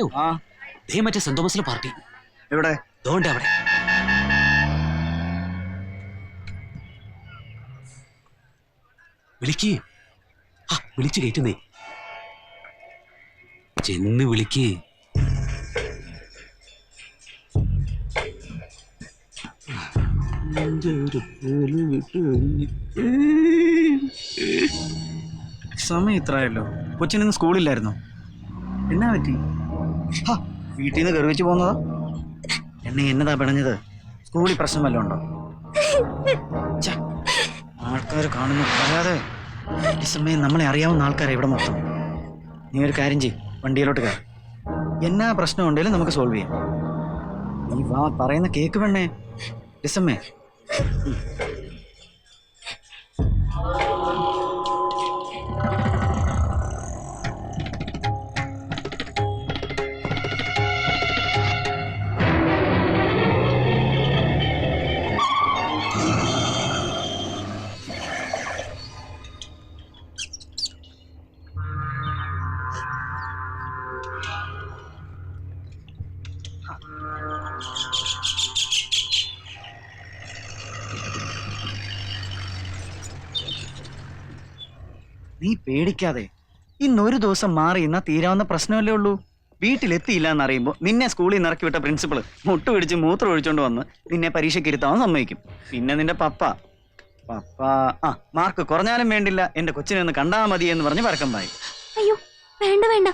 മനസ്സിലായോ? ദേ മറ്റേ saint തോമസിലെ party. എവിടെ? ദോണ്ടേ അവിടെ. വിളിക്ക്. വിളിച്ചു കയറ്റുന്നേ. ചെന്ന് വിളിക്ക്. സമയം ഇത്രയല്ലോ. കൊച്ചിനൊന്നും സ്കൂളില്ലായിരുന്നോ? എന്നാ പറ്റി? വീട്ടിൽ നിന്ന് ഗർവിച്ചു പോകുന്നതാ? എന്നെ എന്നതാ പിണഞ്ഞത്? സ്കൂളിൽ പ്രശ്നം വല്ലതും ഉണ്ടോ? ആൾക്കാർ കാണുന്നു പറയാതെ. ഈ സമയം നമ്മളെ അറിയാവുന്ന ആൾക്കാരെ ഇവിടെ മൊത്തം. നീ ഒരു കാര്യം ചെയ്യ്, വണ്ടിയിലോട്ട് കയറി. എന്നാ പ്രശ്നം ഉണ്ടെങ്കിലും നമുക്ക് സോൾവ് ചെയ്യാം. നീ വാ, പറയുന്ന കേക്ക് പെണ്ണേ. ഡിസമ്മേ, നീ പേടിക്കാതെ. ഇന്നൊരു ദിവസം മാറി ഇന്നാ തീരാവുന്ന പ്രശ്നമല്ലേ ഉള്ളൂ. വീട്ടിലെത്തിയില്ല എന്നറിയുമ്പോൾ നിന്നെ സ്കൂളിൽ നിന്ന് ഇറക്കി വിട്ട പ്രിൻസിപ്പള് മുട്ട് പിടിച്ച് മൂത്രം ഒഴിച്ചോണ്ട് വന്ന് നിന്നെ പരീക്ഷയ്ക്ക് ഇരുത്താൻ സമ്മതിക്കും. പിന്നെ നിന്റെ പപ്പ മാർക്ക് കുറഞ്ഞാലും വേണ്ടില്ല, എന്റെ കൊച്ചിനെ ഒന്ന് കണ്ടാ മതി എന്ന് പറഞ്ഞ് പരക്കം പായി. അയ്യോ വേണ്ട വേണ്ട,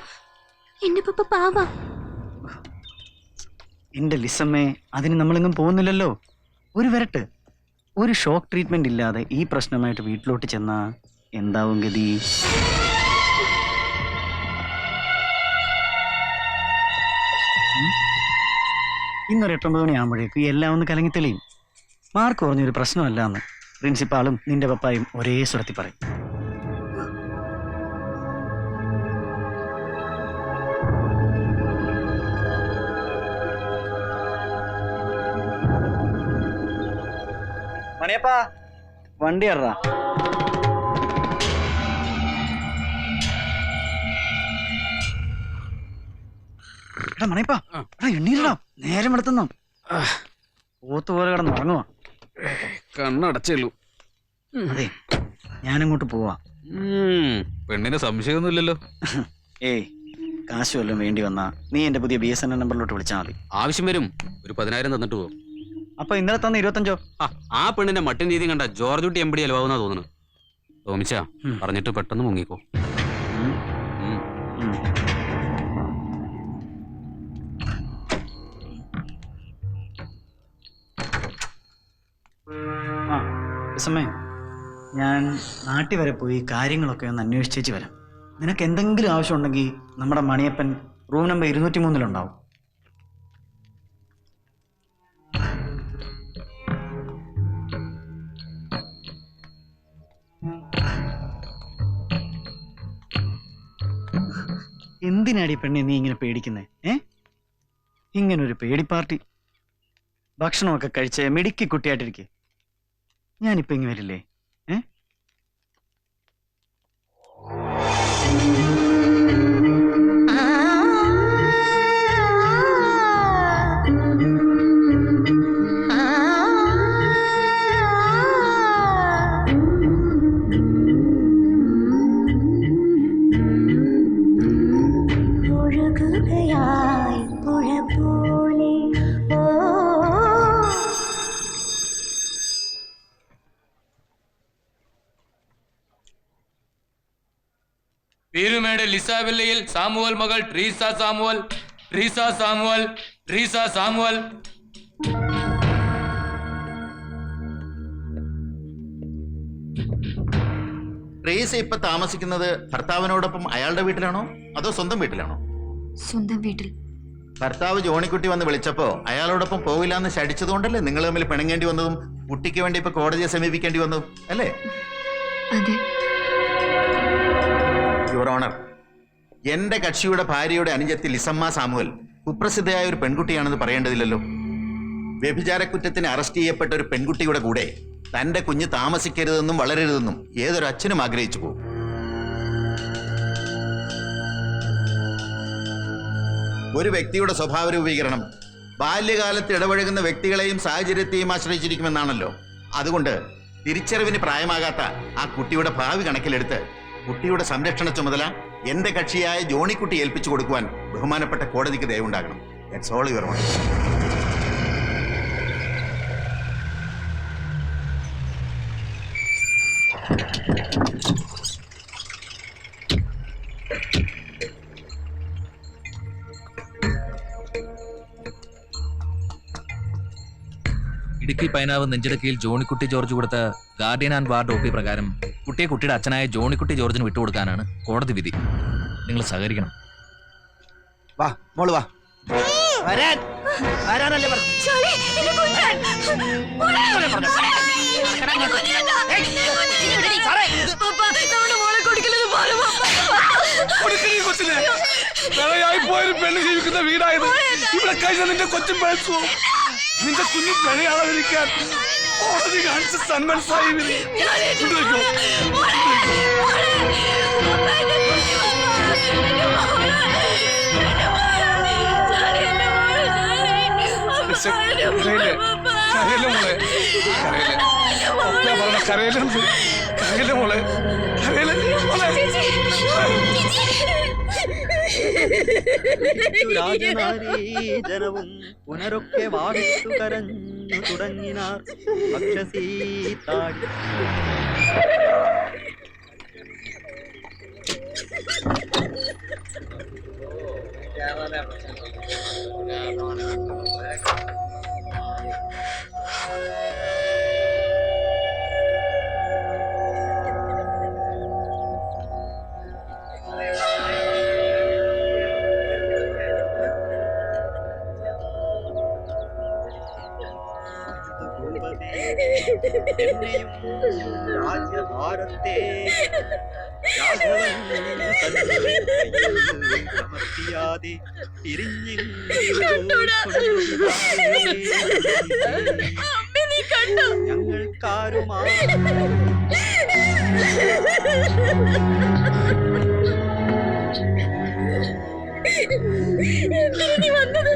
എന്റെ പപ്പ പാവാ. എന്റെ ലിസമ്മേ, അതിന് നമ്മളെങ്ങും പോകുന്നില്ലല്ലോ. ഒരു വരട്ട്, ഒരു ഷോക്ക് ട്രീറ്റ്മെന്റ് ഇല്ലാതെ ഈ പ്രശ്നമായിട്ട് വീട്ടിലോട്ട് ചെന്നാ എന്താവും ഗതി? ഇന്നൊരു 8-9 മണിയാകുമ്പോഴേക്കും എല്ലാം ഒന്ന് കലങ്ങി തെളിയും. മാർക്ക് കുറഞ്ഞൊരു പ്രശ്നമല്ല എന്ന് പ്രിൻസിപ്പാളും നിന്റെ പപ്പായും ഒരേ സ്വരത്തിൽ പറയും. മണിയപ്പാ, വണ്ടി ഇറ. മണിയപ്പാ, എണ്ണീരടാ, നേരം എടുത്തുന്നോ. പോത്തുപോലെ കിടന്ന് ഉറങ്ങുവാ. കണ്ണടച്ചുള്ളൂ. അതെ, ഞാനങ്ങോട്ട് പോവാ. പെണ്ണിന് സംശയമൊന്നുമില്ലല്ലോ. ഏയ്, കാശ് വല്ലതും വേണ്ടി വന്നാ നീ എന്റെ പുതിയ BSNL നമ്പറിലോട്ട് വിളിച്ചാൽ മതി. ആവശ്യം വരും. ഒരു 10,000 തന്നിട്ട് പോകും. അപ്പൊ ഇന്നലെ തന്ന 25? ആ പെണ്ണിന്റെ മട്ടും രീതി കണ്ട ജോർജ് കുട്ടി എമ്പടി അലവാകുന്നാ തോന്നുന്നു. തോമിച്ച പറഞ്ഞിട്ട് പെട്ടെന്ന് മുങ്ങിക്കോ. സമയം ഞാൻ നാട്ടിൽ വരെ പോയി കാര്യങ്ങളൊക്കെ ഒന്ന് അന്വേഷിച്ചേച്ച് വരാം. നിനക്ക് എന്തെങ്കിലും ആവശ്യം ഉണ്ടെങ്കിൽ നമ്മുടെ മണിയപ്പൻ റൂം നമ്പർ 203 എന്തിനാടി പെണ്ണെ നീ ഇങ്ങനെ പേടിക്കുന്നേ? ഇങ്ങനൊരു പേടി പാർട്ടി. ഭക്ഷണമൊക്കെ കഴിച്ച് മിടുക്കി കുട്ടിയായിട്ടിരിക്കെ. ഞാനിപ്പോ ഇങ്ങ് വരില്ലേ? പീരുമേട് ലിസാവില്ലയിൽ സാമുവൽ മകൾ ട്രീസ സാമുവൽ. ട്രീസ ഇപ്പൊ താമസിക്കുന്നത് ഭർത്താവിനോടൊപ്പം അയാളുടെ വീട്ടിലാണോ അതോ സ്വന്തം വീട്ടിലാണോ? സ്വന്തം വീട്ടിൽ. ഭർത്താവ് ജോണിക്കുട്ടി വന്ന് വിളിച്ചപ്പോ അയാളോടൊപ്പം പോവില്ല എന്ന് ശടിച്ചതുകൊണ്ടല്ലേ നിങ്ങൾ തമ്മിൽ പിണങ്ങേണ്ടി വന്നതും കുട്ടിക്ക് വേണ്ടി ഇപ്പൊ കോടതിയെ സമീപിക്കേണ്ടി വന്നതും അല്ലേ? അതെ യുവർ ഓണർ, എന്റെ കക്ഷിയുടെ ഭാര്യയുടെ അനുജത്തി ലിസമ്മ സാമുവൽ കുപ്രസിദ്ധയായ ഒരു പെൺകുട്ടിയാണെന്ന് പറയേണ്ടതില്ലല്ലോ. വ്യഭിചാരക്കുറ്റത്തിന് അറസ്റ്റ് ചെയ്യപ്പെട്ട ഒരു പെൺകുട്ടിയുടെ കൂടെ തന്റെ കുഞ്ഞ് താമസിക്കരുതെന്നും വളരരുതെന്നും ഏതൊരു അച്ഛനും ആഗ്രഹിച്ചു പോകും. ഒരു വ്യക്തിയുടെ സ്വഭാവ രൂപീകരണം ബാല്യകാലത്ത് ഇടപഴകുന്ന വ്യക്തികളെയും സാഹചര്യത്തെയും ആശ്രയിച്ചിരിക്കുമെന്നാണല്ലോ. അതുകൊണ്ട് തിരിച്ചറിവിന് പ്രായമാകാത്ത ആ കുട്ടിയുടെ ഭാവി കണക്കിലെടുത്ത് കുട്ടിയുടെ സംരക്ഷണ ചുമതല എന്റെ കക്ഷിയായ ജോണിക്കുട്ടി ഏൽപ്പിച്ചു കൊടുക്കുവാൻ ബഹുമാനപ്പെട്ട കോടതിക്ക് ദയവുണ്ടാകണം. That's all your honour. Idukki Painavu നെഞ്ചിടക്കിയിൽ ജോണിക്കുട്ടി ജോർജ് കൊടുത്ത ഗാർഡിയൻ ആൻഡ് വാർഡ് OP പ്രകാരം കുട്ടിയെ കുട്ടിയുടെ അച്ഛനായ ജോണിക്കുട്ടി ജോർജിന് വിട്ടുകൊടുക്കാനാണ് കോടതി വിധി. നിങ്ങൾ സഹകരിക്കണം. വാ മോള് വാ. വരാനല്ലേ പറഞ്ഞു. ചോളി, എന്നെ കൊല്ലാൻ. മോളെ, എന്നെ കൊല്ലണ്ട. പപ്പ, നമ്മുടെ മോളെ കൊടുക്കരുത് പോലെ പോയൊരു പെണ്ണ് ജീവിക്കുന്ന വീടായത്. ഇവിടെ കഴിഞ്ഞ നിന്റെ കൊച്ചും പഴച്ചു നിന്റെ കുഞ്ഞു പിഴയാളാതിരിക്കാൻ കോടതി കാണിച്ച സന്മനസ്സായി കരയിലെ മോളെ ജനവും പുനരൊക്കെ വാടിച്ചു കരഞ്ഞു തുടങ്ങിനാർ പക്ഷസീത്താടി. രാജ്യഭാരത്തെ രാഘവൻ ഞങ്ങൾക്കാരുമാ വന്നത്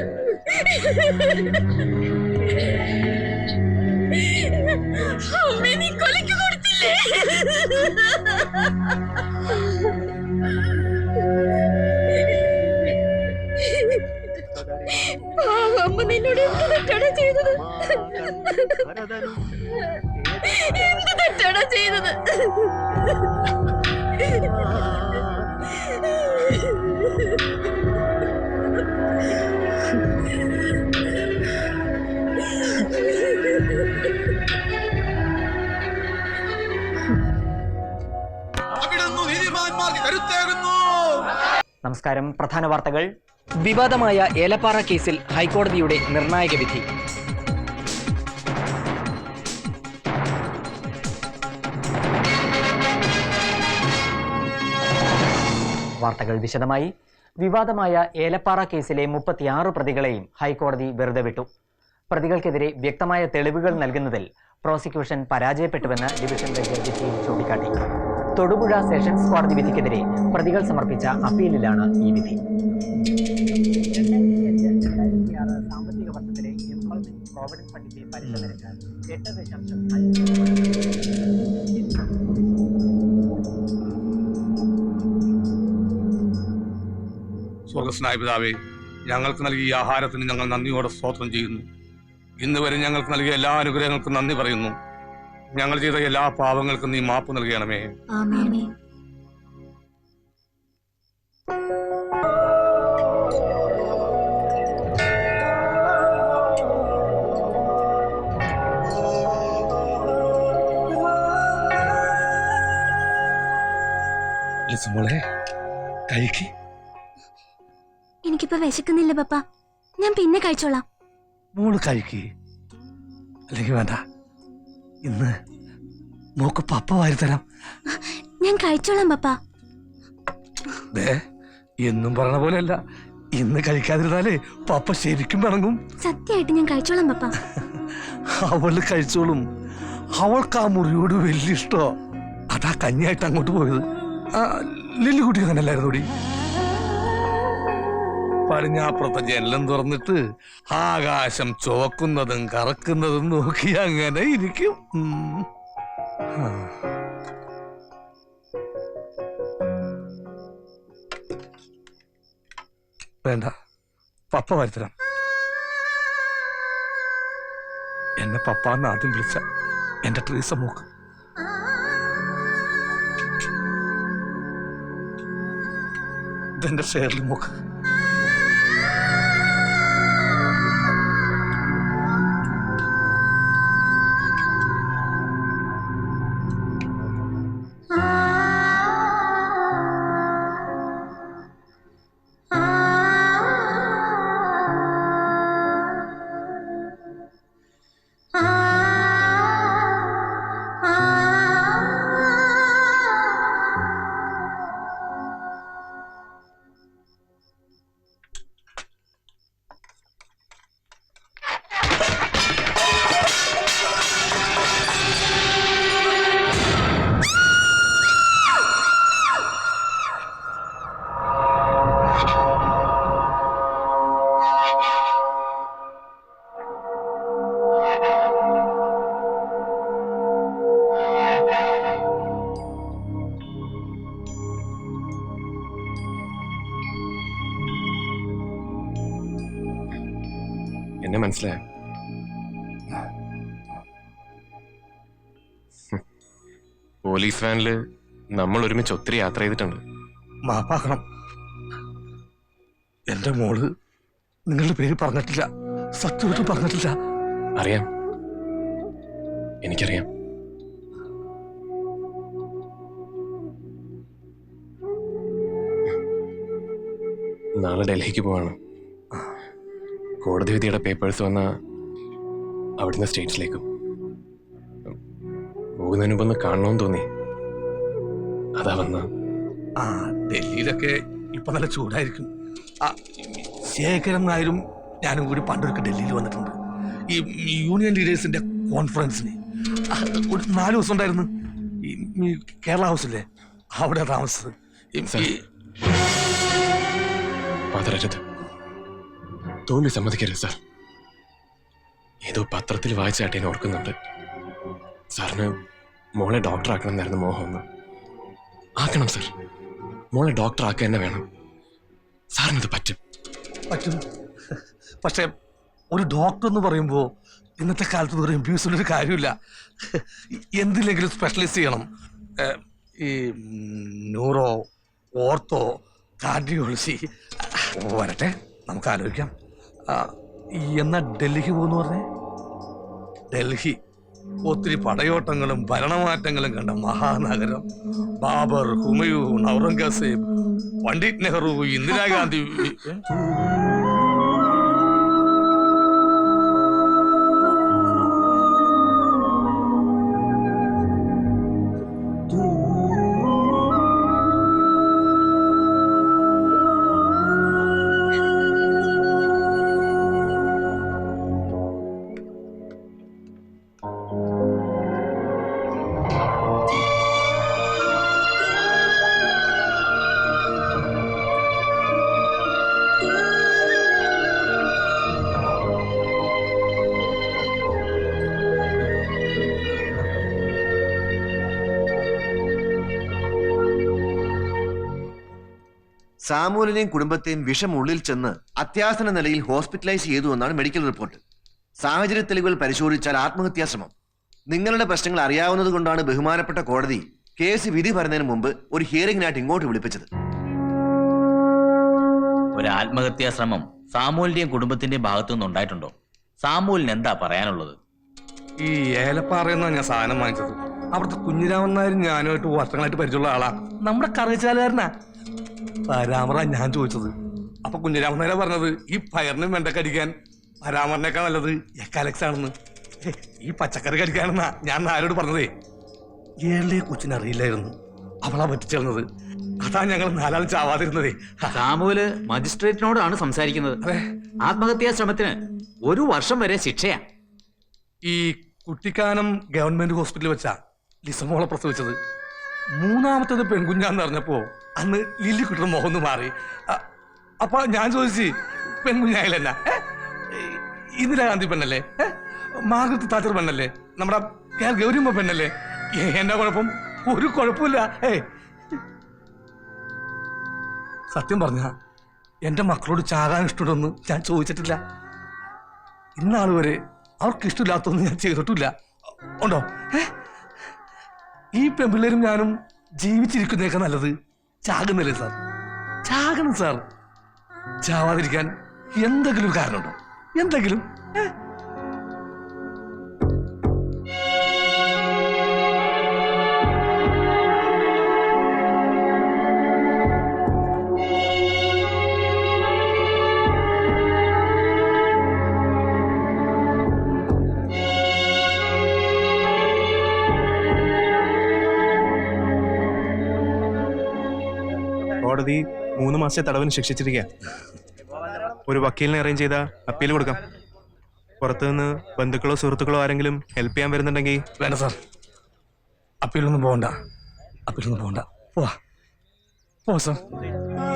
അമ്മേ, നീ കൊലയ്ക്ക് കൊടുത്തില്ലേ? അമ്മ നിന്നോട് എന്ത് തെറ്റാണ് ചെയ്തത്? എന്ത് തെറ്റാണ് ചെയ്തത്? നമസ്കാരം. പ്രധാന വാർത്തകൾ. വിവാദമായ ഏലപ്പാറ കേസിൽ ഹൈക്കോടതിയുടെ നിർണായക വിധി. വാർത്തകൾ വിശദമായി. വിവാദമായ ഏലപ്പാറ കേസിലെ 36 പ്രതികളെയും ഹൈക്കോടതി വെറുതെ വിട്ടു. പ്രതികൾക്കെതിരെ വ്യക്തമായ തെളിവുകൾ നൽകുന്നതിൽ പ്രോസിക്യൂഷൻ പരാജയപ്പെട്ടുവെന്ന് ഡിവിഷൻ ബെഞ്ച് ചൂണ്ടിക്കാട്ടി. തൊടുപുഴ സെഷൻസ് കോടതി വിധിക്കെതിരെ പ്രതികൾ സമർപ്പിച്ച അപ്പീലിലാണ് ഈ വിധി. 2005-2006 സാമ്പത്തിക വർഷത്തിലെ എംപ്ലോയ്മെന്റ് പ്രോവിഡന്റ് ഫണ്ടിന്റെ പലിശ നിരക്ക് 8.5. സ്വർഗസ്നായ പിതാവേ, ഞങ്ങൾക്ക് നൽകിയ ഈ ആഹാരത്തിന് ഞങ്ങൾ നന്ദിയോടെ സ്തോത്രം ചെയ്യുന്നു. ഇന്ന് വരെ ഞങ്ങൾക്ക് നൽകിയ എല്ലാ അനുഗ്രഹങ്ങൾക്കും നന്ദി പറയുന്നു. ഞങ്ങൾ ചെയ്ത എല്ലാ പാപങ്ങൾക്കും നീ മാപ്പ് നൽകണമേ. ആമേൻ. എനിക്കിപ്പോ വിശക്കുന്നില്ല പപ്പ, ഞാൻ പിന്നെ കഴിച്ചോളാം. മോള് കഴിക്ക്, അല്ലെങ്കിൽ വേണ്ട. ഇന്ന് മോക്ക് പപ്പ വാരി തരാം. ഞാൻ കഴിച്ചോളാം പപ്പ. എന്നും പറഞ്ഞ പോലെയല്ല, ഇന്ന് കഴിക്കാതിരുന്നാലേ പപ്പ ശരിക്കും പിണങ്ങും. സത്യമായിട്ട് ഞാൻ കഴിച്ചോളാം പപ്പ. അവള് കഴിച്ചോളും. അവൾക്ക് ആ മുറിയോട് വലിയ ഇഷ്ടോ. അതാ കഞ്ഞിയായിട്ട് അങ്ങോട്ട് പോയത്. ലില്ലിക്കുട്ടി അങ്ങനല്ലായിരുന്നു. പടിഞ്ഞാപ്പുറത്തെ ജനലും തുറന്നിട്ട് ആകാശം ചോക്കുന്നതും കറക്കുന്നതും നോക്കി അങ്ങനെ ഇരിക്കും. വേണ്ട, പപ്പ വരുത്തരാം. എന്നെ പപ്പാന്ന് ആദ്യം വിളിച്ച എന്റെ ട്രീസ മോക്ക്. ഇതെന്റെ ഷേർലി മോക്ക്. എന്നെ മനസ്സിലായോ? പോലീസ് വാനില് നമ്മൾ ഒരുമിച്ച് ഒത്തിരി യാത്ര ചെയ്തിട്ടുണ്ട്. മാപ്പാക്കണം. എന്റെ മോള് നിങ്ങളുടെ പേര് പറഞ്ഞിട്ടില്ല, സത്യമായിട്ടും പറഞ്ഞിട്ടില്ല. അറിയാം, എനിക്കറിയാം. നാളെ ഡൽഹിക്ക് പോവാണ്. കോടതി വിധിയുടെ പേപ്പേഴ്സ് വന്ന അവിടുന്ന് സ്റ്റേറ്റ്സിലേക്കും. പോകുന്നതിന് മുമ്പൊന്ന് കാണണമെന്ന് തോന്നി, അതാ വന്ന. ഡൽഹിയിലൊക്കെ ഇപ്പൊ നല്ല ചൂടായിരിക്കും. ശേഖരൻ നായരും ഞാനും കൂടി പണ്ടൊക്കെ ഡൽഹിയിൽ വന്നിട്ടുണ്ട്. ഈ യൂണിയൻ ലീഡേഴ്സിന്റെ കോൺഫറൻസിന് ഒരു 4 ദിവസം ഉണ്ടായിരുന്നു. ഈ കേരള ഹൗസില്ലേ, അവിടെ താമസിച്ചത്. പതറരുത്, തോൽവി സമ്മതിക്കരുത് സാർ. ഏതോ പത്രത്തിൽ വായിച്ചാട്ടെ എന്നെ ഓർക്കുന്നുണ്ട്. സാറിന് മോളെ ഡോക്ടർ ആക്കണം എന്നായിരുന്നു മോഹം. ആക്കണം സാർ, മോളെ ഡോക്ടർ ആക്കുക തന്നെ വേണം. സാറിനത് പറ്റും. പറ്റും. പക്ഷെ ഒരു ഡോക്ടർ എന്ന് പറയുമ്പോ ഇന്നത്തെ കാലത്ത് ഒരു എംബിബിഎസിലൊരു കാര്യമില്ല. എന്തിലെങ്കിലും സ്പെഷ്യലൈസ് ചെയ്യണം. ഈ ന്യൂറോ, ഓർത്തോ, കാർഡിയോളജി. വരട്ടെ, നമുക്ക് ആലോചിക്കാം. എന്നാ ഡൽഹിക്ക് പോകുന്നു പറഞ്ഞേ? ഡൽഹി ഒത്തിരി പടയോട്ടങ്ങളും ഭരണമാറ്റങ്ങളും കണ്ട മഹാനഗരം. ബാബർ, ഹുമയൂൺ, ഔറംഗസേബ്, പണ്ഡിറ്റ് നെഹ്റു, ഇന്ദിരാഗാന്ധി. സാമുവലിനെയും കുടുംബത്തെയും വിഷം ഉള്ളിൽ ചെന്ന് അത്യാസന്ന നിലയിൽ ഹോസ്പിറ്റലൈസ് ചെയ്തു എന്നാണ് മെഡിക്കൽ റിപ്പോർട്ട്. സാഹചര്യ തെളിവുകൾ പരിശോധിച്ചാൽ ആത്മഹത്യാശ്രമം. നിങ്ങളുടെ പ്രശ്നങ്ങൾ അറിയാവുന്നത് കൊണ്ടാണ് ബഹുമാനപ്പെട്ട കോടതി കേസ് വിധി പറയുന്നതിന് മുമ്പ് ഒരു ഹിയറിംഗിനായിട്ട് ഇങ്ങോട്ട് വിളിപ്പിച്ചത്. ഒരു ആത്മഹത്യാശ്രമം സാമുവലിന്റെയും കുടുംബത്തിന്റെയും ഭാഗത്തു നിന്ന് ഉണ്ടായിട്ടുണ്ടോ? സാമുവലിന് എന്താ പറയാനുള്ളത്? ഈ ഏലപ്പാറയെന്നാ ഞാൻ സാധനം വാങ്ങിച്ചത്. അവിടുത്തെ കുഞ്ഞിരാമൻ നായരും ഞാനുമായിട്ട് വർഷങ്ങളായിട്ട് പരിചയമുള്ള ആളാ. നമ്മുടെ കറിച്ചാലുകാരനാ. പരാമറ ഞാൻ ചോദിച്ചത്. അപ്പൊ കുഞ്ഞിരാമൻ നായരെ പറഞ്ഞത് ഈ പയറിനും വെണ്ടക്കടിക്കാൻ പരാമറിനേക്കാൾ നല്ലത് എക്കാലക്സ് ആണെന്ന്. ഈ പച്ചക്കറി കടിക്കാണെന്നാ ഞാൻ നായരോട് പറഞ്ഞതേ. ഏളിയെ കൊച്ചിനറിയില്ലായിരുന്നു, അവളാ പറ്റിച്ചേർന്നത്. അതാ ഞങ്ങൾ 4 ആൾ ചാവാതിരുന്നതേ. സാമുവല് മജിസ്ട്രേറ്റിനോടാണ് സംസാരിക്കുന്നത്. ആത്മഹത്യാ ശ്രമത്തിന് 1 വർഷം വരെ ശിക്ഷയാ. ഈ കുട്ടിക്കാനം ഗവൺമെന്റ് ഹോസ്പിറ്റലിൽ വെച്ചാ ലിസമോളെ പ്രസവിച്ചത്. 3ാമത്തേത് പെൺകുഞ്ഞാന്ന് പറഞ്ഞപ്പോ അന്ന് ലില്ലി കുട്ടിയുടെ മുഖം ഒന്ന് മാറി. അപ്പൊ ഞാൻ ചോദിച്ചു പെൺകുഞ്ഞായാലെന്നാ ഇന്ദിരാഗാന്ധി പെണ്ണല്ലേ? മാർഗരറ്റ് താച്ചർ പെണ്ണല്ലേ? നമ്മുടെ ഗൗരിയമ്മ പെണ്ണല്ലേ? എന്നാ കുഴപ്പം? ഒരു കുഴപ്പമില്ല. സത്യം പറഞ്ഞ എന്റെ മക്കളോട് ചാകാൻ ഇഷ്ടമുണ്ടെന്ന് ഞാൻ ചോദിച്ചിട്ടില്ല. ഇന്നാൾ വരെ അവർക്ക് ഇഷ്ടമില്ലാത്തൊന്നും ഞാൻ ചെയ്തിട്ടില്ല. ഉണ്ടോ? ഈ പെൺപിള്ളേരും ഞാനും ജീവിച്ചിരിക്കുന്നേക്കാൾ നല്ലത് ചാകുന്നില്ലേ സാർ? ചാകണം സാർ. ചാവാതിരിക്കാൻ എന്തെങ്കിലും കാരണമുണ്ടോ? എന്തെങ്കിലും? കോടതി 3 മാസത്തെ തടവിന് ശിക്ഷിച്ചിരിക്കുക. ഒരു വക്കീലിനെ അറേഞ്ച് ചെയ്താൽ അപ്പീൽ കൊടുക്കാം. പുറത്തുനിന്ന് ബന്ധുക്കളോ സുഹൃത്തുക്കളോ ആരെങ്കിലും ഹെൽപ്പ് ചെയ്യാൻ വരുന്നുണ്ടെങ്കിൽ. വേണ്ട സാർ, അപ്പീലൊന്നും പോകണ്ട. പോ സാർ.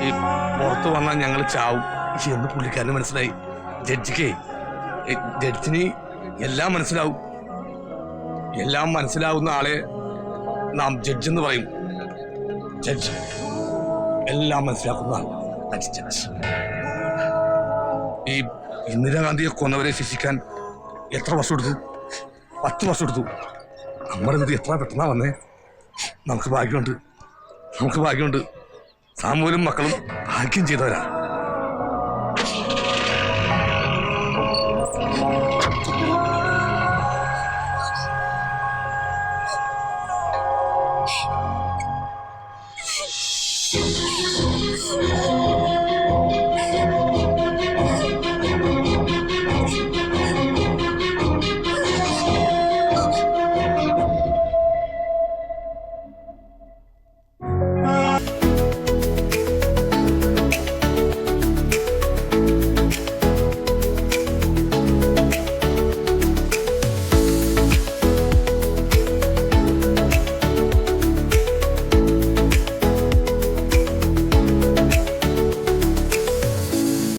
ഈ പുറത്ത് വന്നാൽ ഞങ്ങൾ ചാവും എന്ന് പുള്ളിക്കാരന് മനസ്സിലായി. ജഡ്ജിന് എല്ലാം മനസ്സിലാവും. എല്ലാം മനസ്സിലാവുന്ന ആളെ നാം ജഡ്ജ് എന്ന് പറയും. ജഡ്ജ് എല്ലാം മനസ്സിലാക്കുന്ന ആൾ. ഈ ഇന്ദിരാഗാന്ധിയെ കൊന്നവരെ ശിക്ഷിക്കാൻ എത്ര വർഷം എടുത്തു? 10 വർഷം എടുത്തു. നമ്മുടെ വിധി എത്ര പെട്ടെന്നാ വന്നേ. നമുക്ക് ഭാഗ്യമുണ്ട്. സാമൂലും മക്കളും ഭാഗ്യം ചെയ്തവരാ.